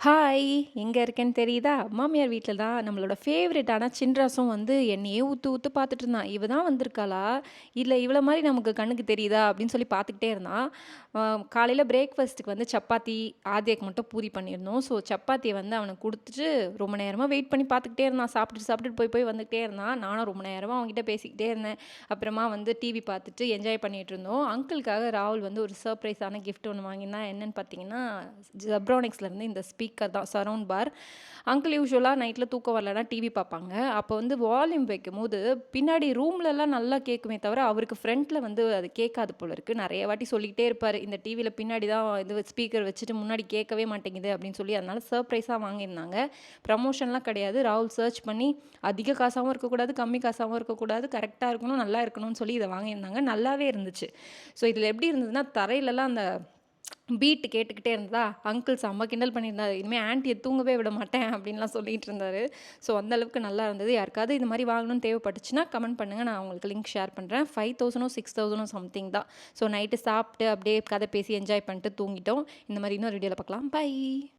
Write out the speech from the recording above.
Hi! எங்க இருக்கேன்னு தெரியுதா? மாமியார் வீட்ல தான். நம்மளோட ஃபேவரைட்டான சின்ராசும் வந்து என்னையே உத்து உத்து பார்த்துட்டு இருந்தான். இவ தான் வந்திருக்காளா? இல்ல இவள மாரி நமக்கு கண்ணுக்கு தெரியுதா? அப்படின்னு சொல்லி பார்த்துக்கிட்டே இருந்தான். அ காலையில பிரேக்ஃபாஸ்ட்டுக்கு வந்து சப்பாத்தி, ஆதியாக்கு மட்டும் பூரி பண்ணியிருந்தோம். ஸோ சப்பாத்திய வந்து அவனுக்கு குடுத்துட்டு ரொம்ப நேரமா வெயிட் பண்ணி பார்த்துக்கிட்டே இருந்தான். சாப்பிட்டுட்டு சாப்பிட்டுட்டு போய் போய் வந்துகிட்டே இருந்தான். நானும் ரொம்ப நேரமா அவன்கிட்ட பேசிக்கிட்டே இருந்தேன். அப்புறமா வந்து டிவி பார்த்துட்டு என்ஜாய் பண்ணிட்டு இருந்தோம். அங்கிளுக்காக ராகுல் வந்து ஒரு சர்ப்ரைஸான கிஃப்ட் ஒண்ணு வாங்கியிருந்தான். என்னன்னு பார்த்தீங்கன்னா, ஜெப்ரானிக்ஸ்லேருந்து இந்த ஸ்பீக்கர் தான் சரவுண்ட் பார். அங்கிள் யூசுவலாக நைட்டில் தூக்கம் வரலன்னா டிவி பார்ப்பாங்க. அப்போ வந்து வால்யூம் வைக்கும்போது பின்னாடி ரூம்லலாம் நல்லா கேட்குமே தவிர அவருக்கு ஃப்ரண்ட்டில் வந்து அது கேட்காது போல இருக்குது. நிறைய வாட்டி சொல்லிக்கிட்டே இருப்பார், இந்த டிவியில் பின்னாடி தான் இது ஸ்பீக்கர் வச்சுட்டு முன்னாடி கேட்கவே மாட்டேங்குது அப்படின்னு சொல்லி. அதனால சர்ப்ரைஸாக வாங்கியிருந்தாங்க. ப்ரமோஷன்லாம் கிடையாது. ராகுல் சர்ச் பண்ணி அதிக காசாகவும் இருக்கக்கூடாது, கம்மி காசாகவும் இருக்கக்கூடாது, கரெக்டாக இருக்கணும், நல்லா இருக்கணும்னு சொல்லி இதை வாங்கியிருந்தாங்க. நல்லாவே இருந்துச்சு. ஸோ இதில் எப்படி இருந்ததுன்னா, தரையிலலாம் அந்த பீட் கேட்டுக்கிட்டே இருந்ததா, அங்கிள் செம்ம கிண்டல் பண்ணியிருந்தாரு. இனிமேல் ஆன்ட்டிய தூங்கவே விட மாட்டேன் அப்படின்லாம் சொல்லிட்டு இருந்தாரு. ஸோ அந்த அளவுக்கு நல்லா இருந்தது. யாருக்காவது இது மாதிரி வாங்கணும்னு தேவைப்பட்டுச்சுன்னா கமெண்ட் பண்ணுங்கள், நான் உங்களுக்கு லிங்க் ஷேர் பண்ணுறேன். 5000 6000 சம்திங் தான். ஸோ நைட்டு சாப்பிட்டு அப்படியே கதை பேசி என்ஜாய் பண்ணிட்டு தூங்கிட்டோம். இந்த மாதிரி இன்னொரு வீடியோவில் பார்க்கலாம். பை.